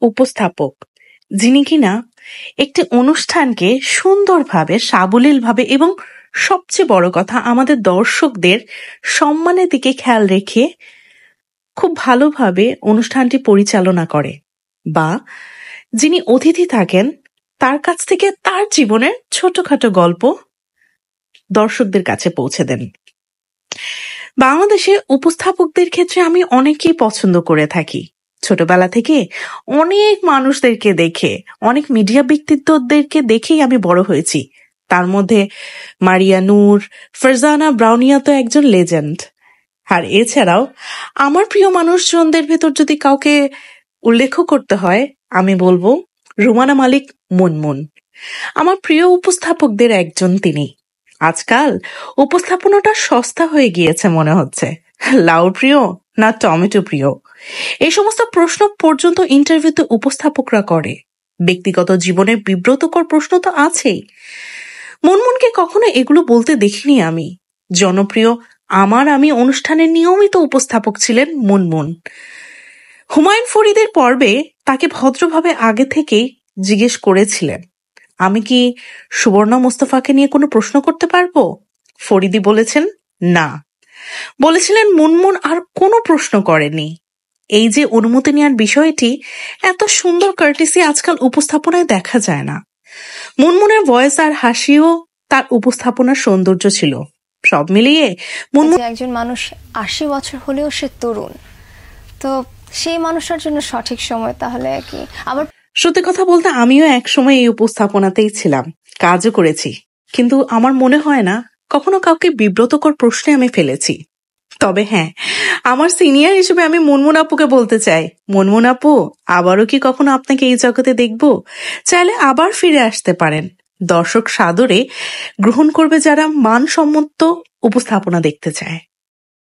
উপস্থাপক, যিনি কিনা একটি অনুষ্ঠানকে সুন্দরভাবে, সাবলীলভাবে এবং সবচেয়ে বড় কথা আমাদের দর্শকদের সম্মানের দিকে খেয়াল রেখে খুব ভালোভাবে অনুষ্ঠানটি পরিচালনা করে, বা যিনি অতিথি থাকেন তার কাছ থেকে তার জীবনের ছোটখাটো গল্প দর্শকদের কাছে পৌঁছে দেন। বাংলাদেশে উপস্থাপকদের ক্ষেত্রে আমি অনেকেই পছন্দ করে থাকি। ছোটবেলা থেকে অনেক মানুষদেরকে দেখে, অনেক মিডিয়া ব্যক্তিত্বদেরকে দেখেই আমি বড় হয়েছি। তার মধ্যে মারিয়া নূর, ফারজানা ব্রাউনিয়া তো একজন লেজেন্ড। আর এছাড়াও আমার প্রিয় মানুষজনদের ভেতর যদি কাউকে উল্লেখ করতে হয়, আমি বলবো রুমানা মালিক মুনমুন। আমার প্রিয় উপস্থাপকদের একজন তিনি। আজকাল উপস্থাপনাটা সস্তা হয়ে গিয়েছে মনে হচ্ছে। লাউ প্রিয় না টমেটো প্রিয়, এই সমস্ত প্রশ্ন পর্যন্ত ইন্টারভিউতে উপস্থাপকরা করে। ব্যক্তিগত জীবনে বিব্রতকর প্রশ্ন তো আছেই। মুনমুনকে কখনো এগুলো বলতে দেখিনি আমি। জনপ্রিয় আমি অনুষ্ঠানের নিয়মিত উপস্থাপক ছিলেন মুনমুন। হুমায়ুন ফরিদের পর্বে তাকে ভদ্রভাবে আগে থেকেই জিজ্ঞেস করেছিলেন, আমি কি সুবর্ণা মোস্তফাকে নিয়ে কোনো প্রশ্ন করতে পারবো? ফরিদি বলেছেন না। বলেছিলেন মুনমুন আর কোনো প্রশ্ন করেনি। এই যে অনুমতি নেওয়ার বিষয়টি, এত সুন্দর কার্টিসি আজকাল উপস্থাপনায় দেখা যায় না। মুনমুনের ভয়েস আর হাসিও তার উপস্থাপনার সৌন্দর্য ছিল। সব মিলিয়ে মুনমুন একজন মানুষ ৮০ বছর হলেও সে তরুণ, তো সেই মানুষটার জন্য সঠিক সময় তাহলে কি? আবার সত্যি কথা বলতে আমিও একসময় এই উপস্থাপনাতেই ছিলাম, কাজও করেছি, কিন্তু আমার মনে হয় না কখনো কাউকে বিব্রতকর প্রশ্নে আমি ফেলেছি। তবে হ্যাঁ, আমার সিনিয়র হিসেবে আমি মুনমুন আপুকে বলতে চাই, মুনমুন আপু, আবারও কি কখনো আপনাকে এই জগতে দেখব? চাইলে আবার ফিরে আসতে পারেন। দর্শক সাদরে গ্রহণ করবে যারা মানসম্মত উপস্থাপনা দেখতে চায়।